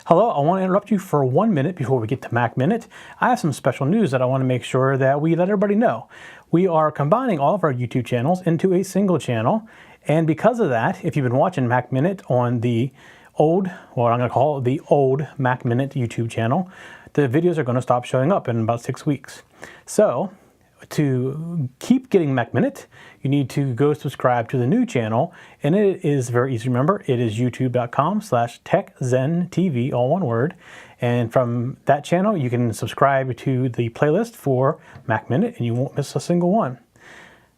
Hello, I want to interrupt you for 1 minute before we get to Mac Minute. I have some special news that I want to make sure that we let everybody know. We are combining all of our YouTube channels into a single channel, and because of that, if you've been watching Mac Minute on the old, what I'm going to call the old Mac Minute YouTube channel, the videos are going to stop showing up in about 6 weeks. So, to keep getting Mac Minute, you need to go subscribe to the new channel, and it is very easy to remember. It is youtube.com/TechZenTV, all one word. And from that channel, you can subscribe to the playlist for Mac Minute, and you won't miss a single one.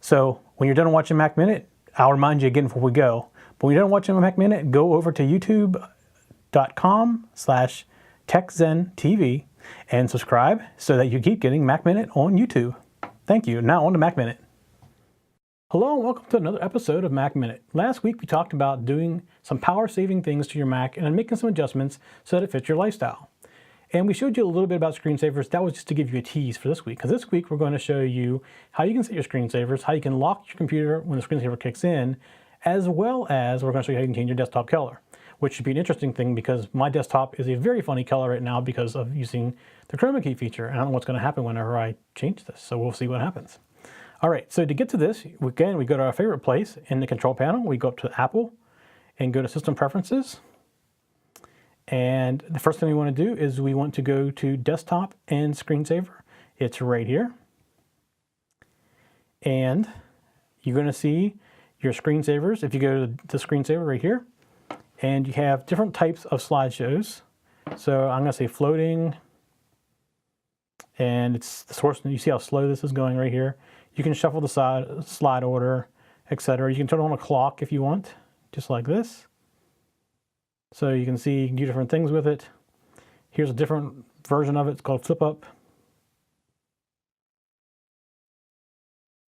So when you're done watching Mac Minute, I'll remind you again before we go. But when you're done watching Mac Minute, go over to youtube.com/TechZenTV and subscribe so that you keep getting Mac Minute on YouTube. Thank you. Now on to Mac Minute. Hello and welcome to another episode of Mac Minute. Last week we talked about doing some power saving things to your Mac and then making some adjustments so that it fits your lifestyle. And we showed you a little bit about screensavers. That was just to give you a tease for this week, because this week we're going to show you how you can set your screensavers, how you can lock your computer when the screensaver kicks in, as well as we're going to show you how you can change your desktop color, which should be an interesting thing because my desktop is a very funny color right now because of using the chroma key feature. And I don't know what's going to happen whenever I change this, so we'll see what happens. All right, so to get to this, again, we go to our favorite place in the control panel. We go up to Apple and go to System Preferences. And the first thing we want to do is we want to go to Desktop and Screensaver. It's right here. And you're going to see your screensavers. If you go to the screensaver right here, and you have different types of slideshows. So I'm going to say floating, and it's the source. You see how slow this is going right here. You can shuffle the slide order, etc. You can turn on a clock if you want, just like this. So you can see you can do different things with it. Here's a different version of it. It's called Flip Up.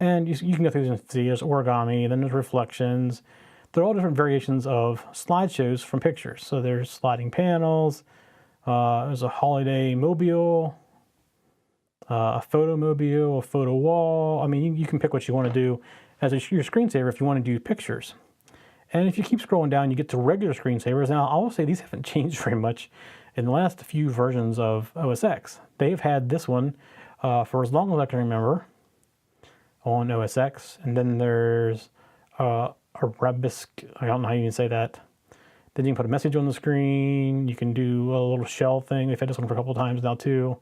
And you can go through and see there's origami, then there's reflections. They're all different variations of slideshows from pictures. So there's sliding panels, there's a holiday mobile, a photo mobile, a photo wall. I mean, you can pick what you want to do as your screensaver if you want to do pictures. And if you keep scrolling down, you get to regular screensavers. Now, I will say these haven't changed very much in the last few versions of OS X. They've had this one for as long as I can remember on OS X. And then there's Arabisk, I don't know how you can say that. Then you can put a message on the screen. You can do a little shell thing. They've had this one for a couple of times now too.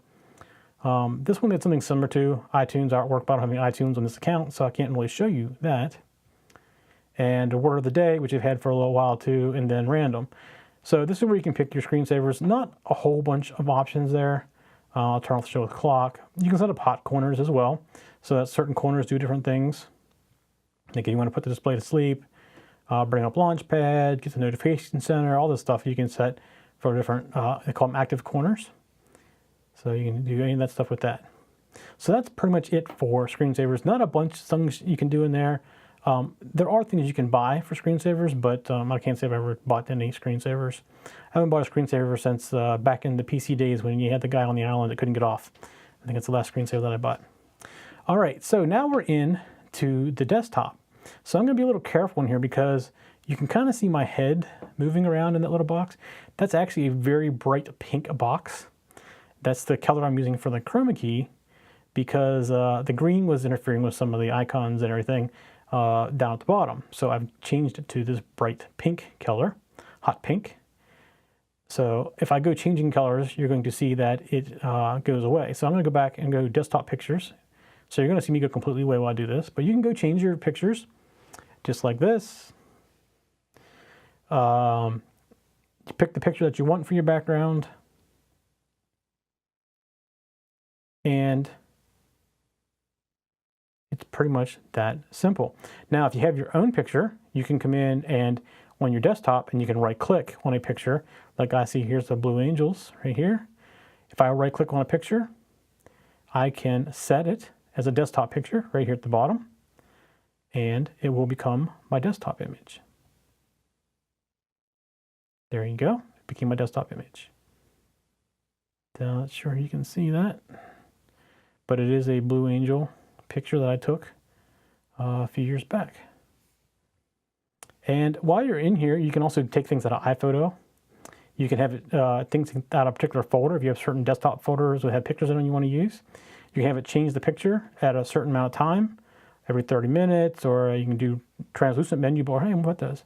This one did something similar to iTunes artwork, but I don't have any iTunes on this account, so I can't really show you that. And a word of the day, which you've had for a little while too, and then random. So this is where you can pick your screensavers. Not a whole bunch of options there. I'll turn off the show with clock. You can set up hot corners as well, so that certain corners do different things. Like if you want to put the display to sleep, bring up Launchpad, get the notification center, all this stuff you can set for different, they call them active corners. So you can do any of that stuff with that. So that's pretty much it for screensavers. Not a bunch of things you can do in there. There are things you can buy for screensavers, but I can't say I've ever bought any screensavers. I haven't bought a screensaver since back in the PC days when you had the guy on the island that couldn't get off. I think it's the last screensaver that I bought. All right, so now we're in to the desktop. So I'm going to be a little careful in here because you can kind of see my head moving around in that little box. That's actually a very bright pink box. That's the color I'm using for the chroma key because the green was interfering with some of the icons and everything down at the bottom. So I've changed it to this bright pink color, hot pink. So if I go changing colors, you're going to see that it goes away. So I'm going to go back and go desktop pictures. So you're going to see me go completely away while I do this, but you can go change your pictures just like this. You pick the picture that you want for your background. And it's pretty much that simple. Now, if you have your own picture, you can come in and on your desktop and you can right click on a picture. Like I see here's the Blue Angels right here. If I right click on a picture, I can set it as a desktop picture right here at the bottom, and it will become my desktop image. There you go. It became my desktop image. Not sure you can see that, but it is a Blue Angel picture that I took a few years back. And while you're in here, you can also take things out of iPhoto You can have it things out of a particular folder. If you have certain desktop folders that have pictures in them you want to use, you can have it change the picture at a certain amount of time, every 30 minutes, or you can do translucent menu bar. Hey, what does?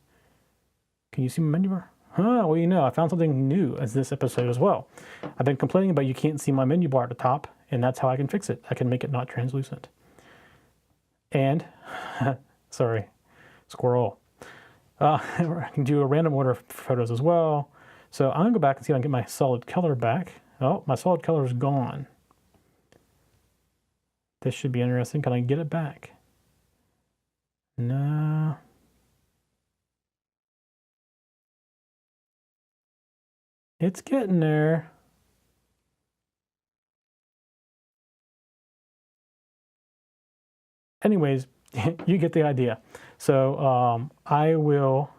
Can you see my menu bar? Well, you know, I found something new as this episode as well. I've been complaining about you can't see my menu bar at the top, and that's how I can fix it. I can make it not translucent. And, sorry, squirrel. I can do a random order of photos as well. So I'm going to go back and see if I can get my solid color back. Oh, my solid color is gone. This should be interesting. Can I get it back? No. It's getting there. Anyways, you get the idea. So I will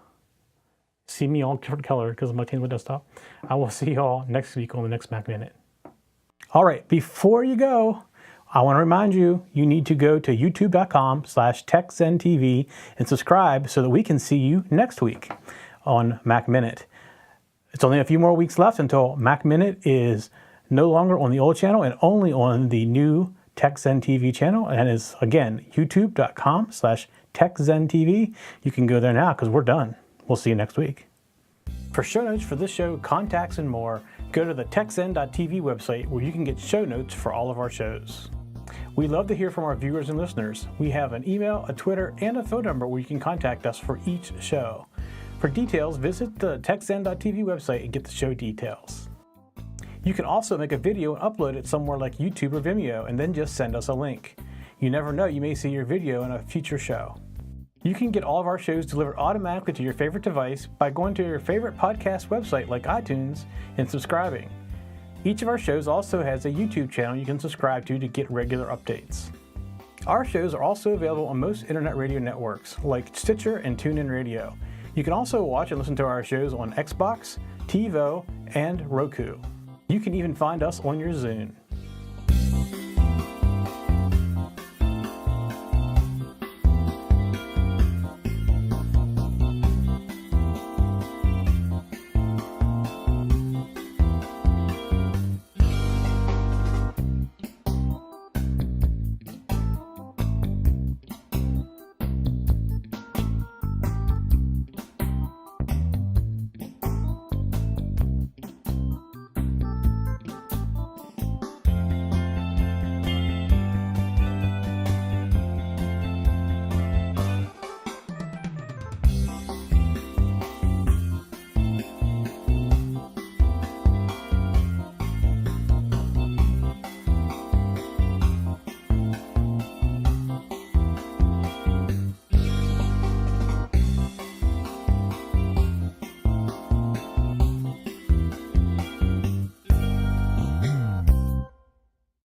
see me all different color because of my Tango desktop. I will see y'all next week on the next Mac Minute. All right, before you go, I want to remind you, you need to go to youtube.com/TechZenTV and subscribe so that we can see you next week on Mac Minute. It's only a few more weeks left until Mac Minute is no longer on the old channel and only on the new TechZenTV channel, and is again youtube.com/TechZenTV. You can go there now because we're done. We'll see you next week. For show notes for this show, contacts, and more, go to the TechZen.tv website where you can get show notes for all of our shows. We love to hear from our viewers and listeners. We have an email, a Twitter, and a phone number where you can contact us for each show. For details, visit the TechZen.tv website and get the show details. You can also make a video and upload it somewhere like YouTube or Vimeo, and then just send us a link. You never know, you may see your video in a future show. You can get all of our shows delivered automatically to your favorite device by going to your favorite podcast website like iTunes and subscribing. Each of our shows also has a YouTube channel you can subscribe to get regular updates. Our shows are also available on most internet radio networks like Stitcher and TuneIn Radio. You can also watch and listen to our shows on Xbox, TiVo, and Roku. You can even find us on your Zune.